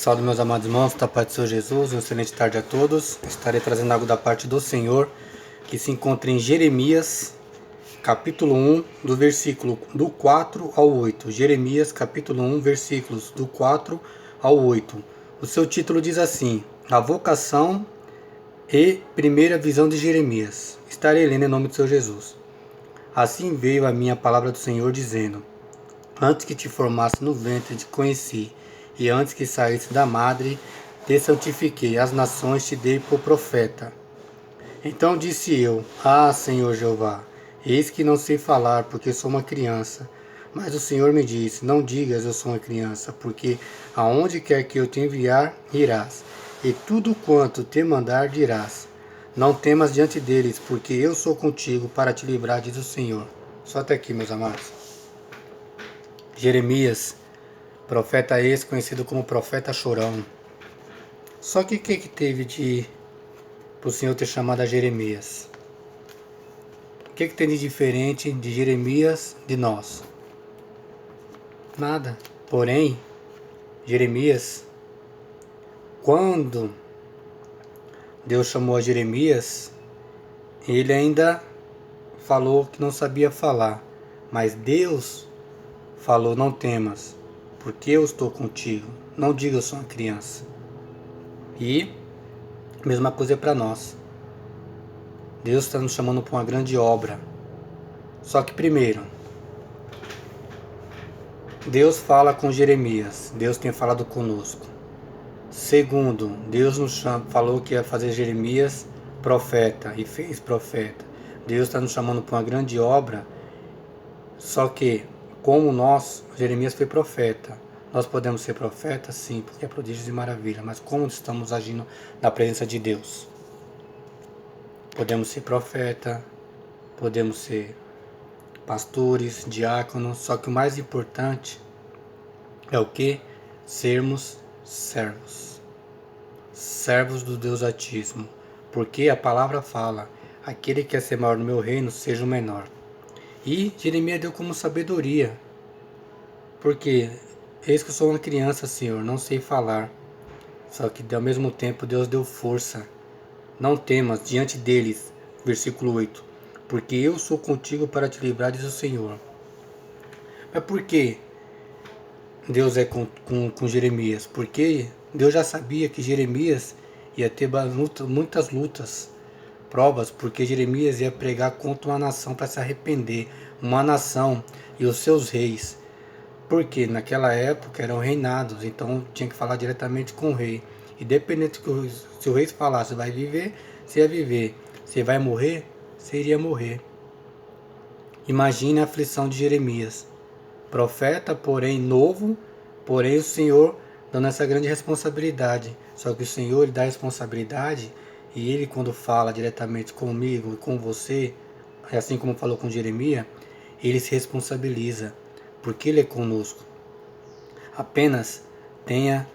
Salve, meus amados irmãos, da paz do Senhor Jesus, uma excelente tarde a todos. Estarei trazendo algo da parte do Senhor, que se encontra em Jeremias, capítulo 1, do versículo do 4 ao 8. Jeremias, capítulo 1, versículos do 4 ao 8. O seu título diz assim: A vocação e primeira visão de Jeremias. Estarei lendo em nome do Senhor Jesus. Assim veio a minha palavra do Senhor, dizendo: Antes que te formasse no ventre te conheci, e antes que saísse da madre te santifiquei, as nações te dei por profeta. Então disse eu: Ah, Senhor Jeová, eis que não sei falar, porque sou uma criança. Mas o Senhor me disse: Não digas eu sou uma criança, porque aonde quer que eu te enviar, irás, e tudo quanto te mandar dirás. Não temas diante deles, porque eu sou contigo para te livrar, diz o Senhor. Só até aqui, meus amados. Jeremias, profeta esse conhecido como profeta chorão. Só que o que teve de o Senhor ter chamado a Jeremias? O que tem de diferente de Jeremias de nós? Nada. Porém, Jeremias, quando Deus chamou a Jeremias, ele ainda falou que não sabia falar, mas Deus falou: não temas, porque eu estou contigo. Não diga eu sou uma criança. E a mesma coisa é para nós. Deus está nos chamando para uma grande obra. Só que primeiro, Deus fala com Jeremias. Deus tem falado conosco. Segundo, Deus falou que ia fazer Jeremias profeta e fez profeta. Deus está nos chamando para uma grande obra. Só que, como Jeremias foi profeta. Nós podemos ser profetas? Sim, porque é prodígios e maravilha. Mas como estamos agindo na presença de Deus? Podemos ser profeta, podemos ser pastores, diáconos, só que o mais importante é o que? Sermos servos. Servos do Deus Altíssimo. Porque a palavra fala: aquele que quer ser maior no meu reino, seja o menor. E Jeremias deu como sabedoria. Porque eis que eu sou uma criança, Senhor, não sei falar. Só que ao mesmo tempo Deus deu força. Não temas diante deles, versículo 8, porque eu sou contigo para te livrar, diz o Senhor. Mas por que Deus é com Jeremias? Porque Deus já sabia que Jeremias ia ter muitas lutas, provas, porque Jeremias ia pregar contra uma nação para se arrepender, uma nação e os seus reis. Porque naquela época eram reinados, então tinha que falar diretamente com o rei. Independente que se o rei falasse: vai viver, você ia viver. Você vai morrer, você iria morrer. Imagine a aflição de Jeremias. Profeta, porém novo, porém o Senhor dando essa grande responsabilidade. Só que o Senhor ele dá a responsabilidade, e ele, quando fala diretamente comigo e com você, assim como falou com Jeremias, ele se responsabiliza, porque ele é conosco. Apenas tenha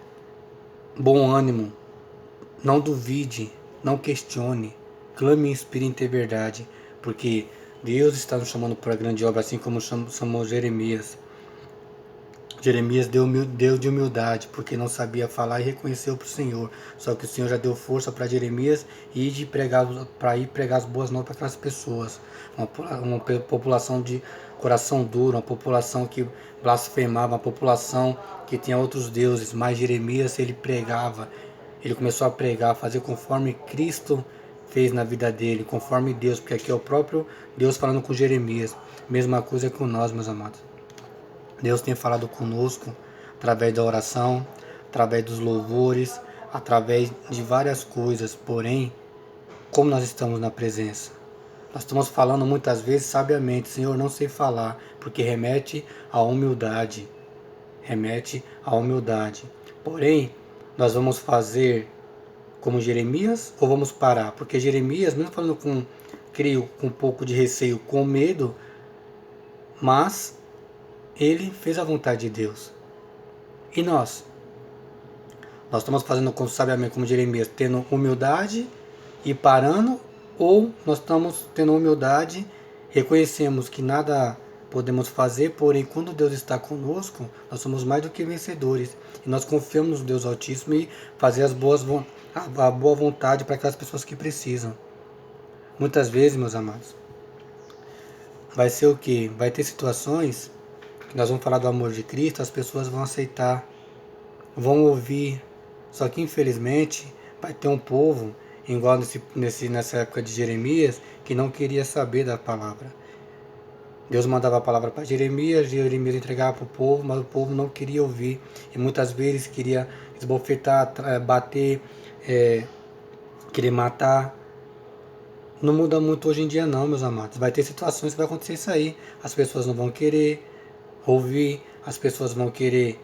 bom ânimo, não duvide, não questione, clame em espírito e em verdade, porque Deus está nos chamando para a grande obra, assim como chamou Jeremias. Jeremias deu de humildade, porque não sabia falar e reconheceu para o Senhor. Só que o Senhor já deu força para Jeremias para ir pregar as boas novas para aquelas pessoas. Uma população de coração duro, uma população que blasfemava, uma população que tinha outros deuses. Mas Jeremias, ele pregava, ele começou a pregar, a fazer conforme Cristo fez na vida dele, conforme Deus, porque aqui é o próprio Deus falando com Jeremias. Mesma coisa com nós, meus amados. Deus tem falado conosco através da oração, através dos louvores, através de várias coisas. Porém, como nós estamos na presença? Nós estamos falando muitas vezes sabiamente: Senhor, não sei falar, porque remete à humildade. Remete à humildade. Porém, nós vamos fazer como Jeremias ou vamos parar? Porque Jeremias, mesmo falando creio, com um pouco de receio, com medo, mas ele fez a vontade de Deus. E nós? Nós estamos fazendo sabiamente como Jeremias, tendo humildade e parando, ou nós estamos tendo humildade, reconhecemos que nada podemos fazer, porém, quando Deus está conosco, nós somos mais do que vencedores. E nós confiamos no Deus Altíssimo e fazer a boa vontade para aquelas pessoas que precisam. Muitas vezes, meus amados, vai ser o quê? Vai ter situações que nós vamos falar do amor de Cristo, as pessoas vão aceitar, vão ouvir. Só que, infelizmente, vai ter um povo, igual nessa época de Jeremias, que não queria saber da palavra. Deus mandava a palavra para Jeremias, Jeremias entregava para o povo, mas o povo não queria ouvir. E muitas vezes queria esbofetar, bater, querer matar. Não muda muito hoje em dia não, meus amados. Vai ter situações que vai acontecer isso aí. As pessoas não vão querer ouvir, as pessoas vão querer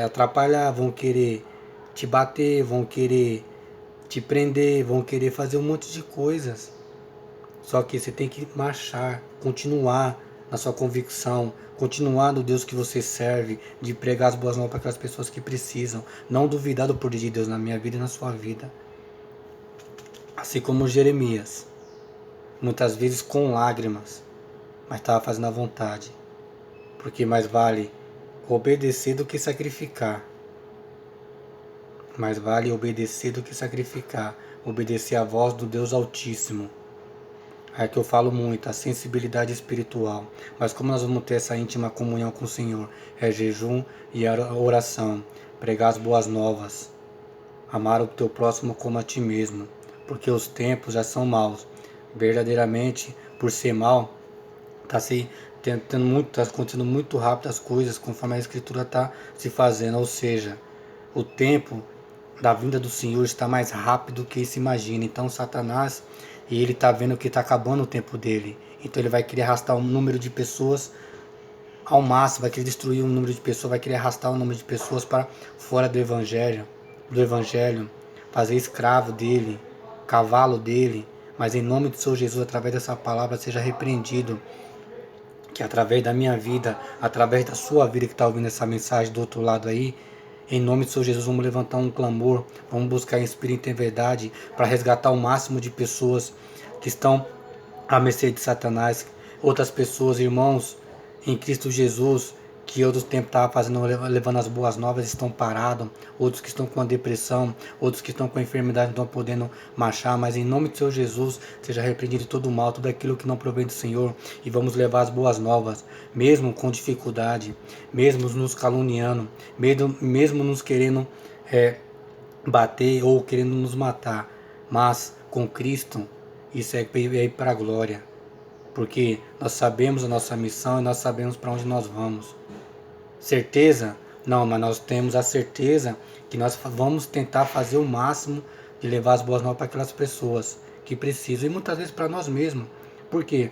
atrapalhar, vão querer te bater, vão querer te prender, vão querer fazer um monte de coisas. Só que você tem que marchar, continuar na sua convicção, continuar no Deus que você serve, de pregar as boas novas para aquelas pessoas que precisam. Não duvidar do poder de Deus na minha vida e na sua vida. Assim como Jeremias, muitas vezes com lágrimas, mas estava fazendo a vontade. Porque mais vale obedecer do que sacrificar. Mais vale obedecer do que sacrificar. Obedecer à voz do Deus Altíssimo. É que eu falo muito, a sensibilidade espiritual. Mas como nós vamos ter essa íntima comunhão com o Senhor? É jejum e oração. Pregar as boas novas. Amar o teu próximo como a ti mesmo. Porque os tempos já são maus. Verdadeiramente, por ser mal, está acontecendo muito rápido as coisas, conforme a Escritura está se fazendo. Ou seja, o tempo da vinda do Senhor está mais rápido do que se imagina. Então Satanás, ele está vendo que está acabando o tempo dele. Então ele vai querer arrastar um número de pessoas ao máximo, vai querer destruir um número de pessoas, vai querer arrastar um número de pessoas para fora do Evangelho, fazer escravo dele, cavalo dele. Mas em nome do Senhor Jesus, através dessa palavra, seja repreendido. Que através da minha vida, através da sua vida que está ouvindo essa mensagem do outro lado aí, em nome do Senhor Jesus, vamos levantar um clamor, vamos buscar em espírito e em verdade para resgatar o máximo de pessoas que estão à mercê de Satanás, outras pessoas, irmãos, em Cristo Jesus, que outro tempo estava fazendo, levando as boas novas, estão parados, outros que estão com a depressão, outros que estão com a enfermidade, não estão podendo marchar, mas em nome do Senhor Jesus, seja repreendido todo o mal, tudo aquilo que não provém do Senhor, e vamos levar as boas novas, mesmo com dificuldade, mesmo nos caluniando, mesmo nos querendo bater ou querendo nos matar, mas com Cristo, isso é ir para a glória, porque nós sabemos a nossa missão e nós sabemos para onde nós vamos. Certeza? Não, mas nós temos a certeza que nós vamos tentar fazer o máximo de levar as boas novas para aquelas pessoas que precisam e muitas vezes para nós mesmos. Por quê?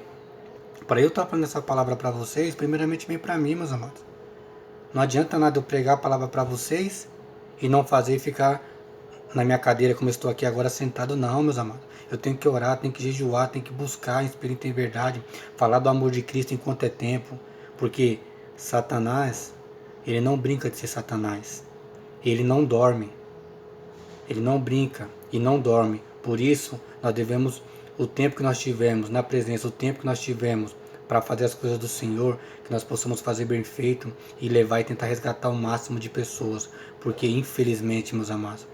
Para eu estar falando essa palavra para vocês, primeiramente vem para mim, meus amados. Não adianta nada eu pregar a palavra para vocês e não fazer e ficar na minha cadeira como eu estou aqui agora sentado, não, meus amados. Eu tenho que orar, tenho que jejuar, tenho que buscar em espírito e em verdade, falar do amor de Cristo enquanto é tempo, porque Satanás, ele não brinca de ser Satanás. Ele não dorme. Ele não brinca e não dorme. Por isso, nós devemos, o tempo que nós tivemos na presença, o tempo que nós tivemos para fazer as coisas do Senhor, que nós possamos fazer bem feito e levar e tentar resgatar o máximo de pessoas. Porque, infelizmente, meus amados,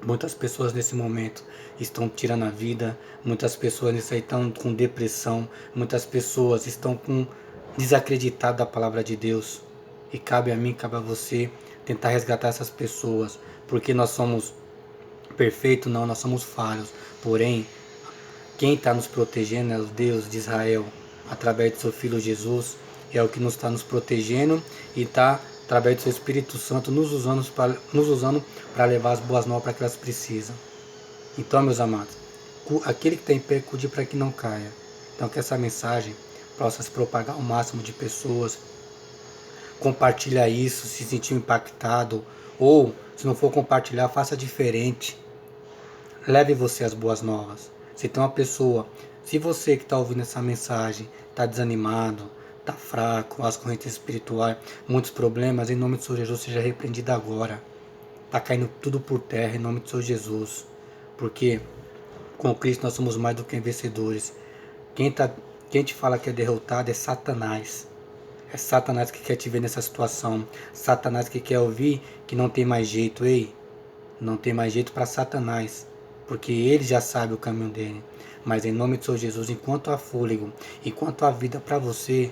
muitas pessoas nesse momento estão tirando a vida, muitas pessoas estão com depressão, muitas pessoas estão desacreditadas da palavra de Deus. E cabe a mim, cabe a você tentar resgatar essas pessoas, porque nós somos perfeitos? Não, nós somos falhos. Porém, quem está nos protegendo é o Deus de Israel, através do seu Filho Jesus, é o que nos está nos protegendo e está através do seu Espírito Santo nos usando para levar as boas novas para que elas precisam. Então, meus amados, aquele que está em pé, cuide para que não caia. Então, que essa mensagem possa se propagar ao máximo de pessoas. Compartilha isso, se sentiu impactado, ou se não for compartilhar, faça diferente. Leve você as boas novas. Se tem uma pessoa, se você que está ouvindo essa mensagem está desanimado, está fraco, as correntes espirituais, muitos problemas, em nome do Senhor Jesus, seja repreendido agora. Está caindo tudo por terra em nome do Senhor Jesus. Porque com Cristo nós somos mais do que vencedores. Quem está Quem te fala que é derrotado é Satanás. É Satanás que quer te ver nessa situação. Satanás que quer ouvir que não tem mais jeito. Ei, não tem mais jeito para Satanás, porque ele já sabe o caminho dele. Mas em nome de Senhor Jesus, enquanto há fôlego, enquanto há vida para você,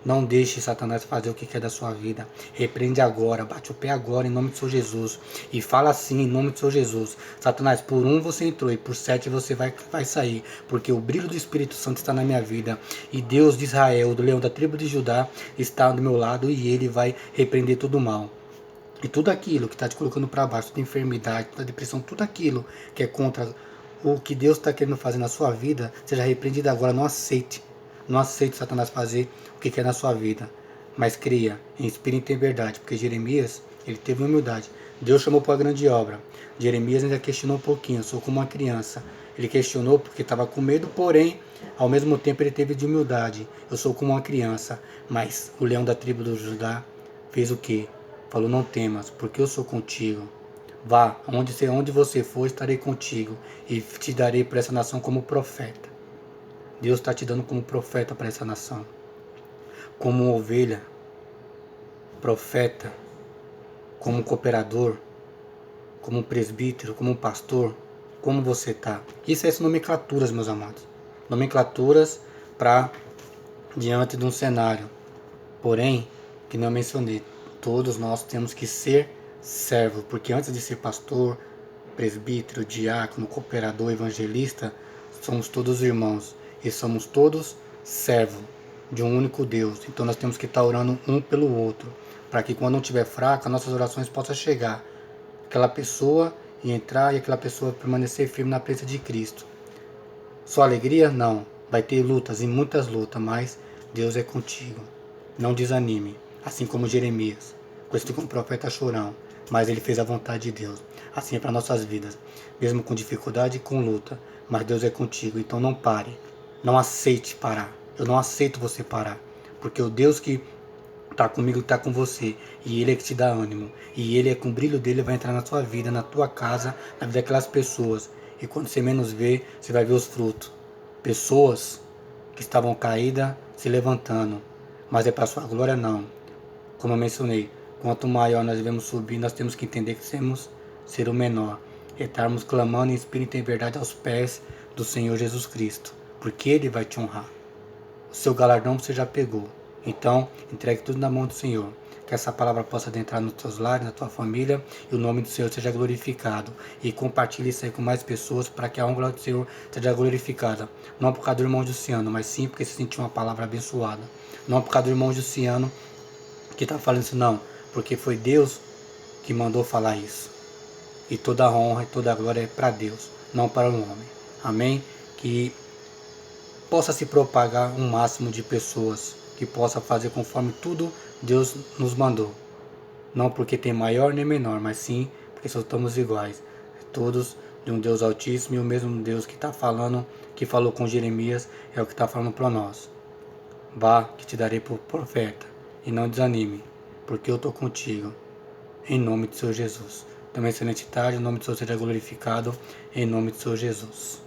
não deixe Satanás fazer o que quer da sua vida. Repreende agora, bate o pé agora em nome de Senhor Jesus. E fala assim em nome de Senhor Jesus. Satanás, por um você entrou e por 7 você vai sair. Porque o brilho do Espírito Santo está na minha vida. E Deus de Israel, do leão da tribo de Judá, está do meu lado e ele vai repreender todo o mal. E tudo aquilo que está te colocando para baixo, toda enfermidade, toda depressão, tudo aquilo que é contra o que Deus está querendo fazer na sua vida, seja repreendido agora. Não aceite. Não aceite Satanás fazer o que quer na sua vida. Mas creia, em espírito e em verdade. Porque Jeremias, ele teve humildade. Deus chamou para a grande obra. Jeremias ainda questionou um pouquinho. Eu sou como uma criança. Ele questionou porque estava com medo, porém, ao mesmo tempo ele teve de humildade. Eu sou como uma criança. Mas o leão da tribo do Judá fez o quê? Falou, não temas, porque eu sou contigo. Vá, onde você for, estarei contigo e te darei para essa nação como profeta. Deus está te dando como profeta para essa nação. Como ovelha, profeta, como cooperador, como presbítero, como pastor, como você está. Isso são nomenclaturas, meus amados. Nomenclaturas para diante de um cenário. Porém, que não mencionei, todos nós temos que ser servo, porque antes de ser pastor, presbítero, diácono, cooperador, evangelista, somos todos irmãos e somos todos servos de um único Deus. Então nós temos que estar orando um pelo outro, para que quando não estiver fraco, nossas orações possam chegar aquela pessoa e entrar e aquela pessoa permanecer firme na presença de Cristo. Só alegria? Não. Vai ter lutas e muitas lutas, mas Deus é contigo. Não desanime, assim como Jeremias, conhecido como profeta chorão, mas ele fez a vontade de Deus. Assim é para nossas vidas, mesmo com dificuldade e com luta, mas Deus é contigo, então não pare, não aceite parar. Eu não aceito você parar, porque o Deus que está comigo está com você, e Ele é que te dá ânimo, e Ele é com o brilho dele vai entrar na tua vida, na tua casa, na vida daquelas pessoas, e quando você menos vê, você vai ver os frutos. Pessoas que estavam caídas se levantando, mas é para sua glória não. Como eu mencionei, quanto maior nós devemos subir, nós temos que entender que temos ser o menor. E estarmos clamando em espírito e em verdade aos pés do Senhor Jesus Cristo, porque Ele vai te honrar. O seu galardão você já pegou. Então, entregue tudo na mão do Senhor. Que essa palavra possa adentrar nos teus lares, na tua família, e o nome do Senhor seja glorificado. E compartilhe isso aí com mais pessoas, para que a honra do Senhor seja glorificada. Não por causa do irmão Luciano, mas sim porque se sentiu uma palavra abençoada. Não por causa do irmão Luciano que está falando isso, não. Porque foi Deus que mandou falar isso. E toda a honra e toda a glória é para Deus, não para o homem. Amém? Que possa se propagar um máximo de pessoas, que possa fazer conforme tudo Deus nos mandou. Não porque tem maior nem menor, mas sim porque só estamos iguais. Todos de um Deus altíssimo, e o mesmo Deus que está falando, que falou com Jeremias, é o que está falando para nós. Vá, que te darei por profeta, e não desanime, porque eu estou contigo. Em nome de Senhor Jesus. Também excelente tarde, em nome de Senhor seja glorificado, em nome de Senhor Jesus.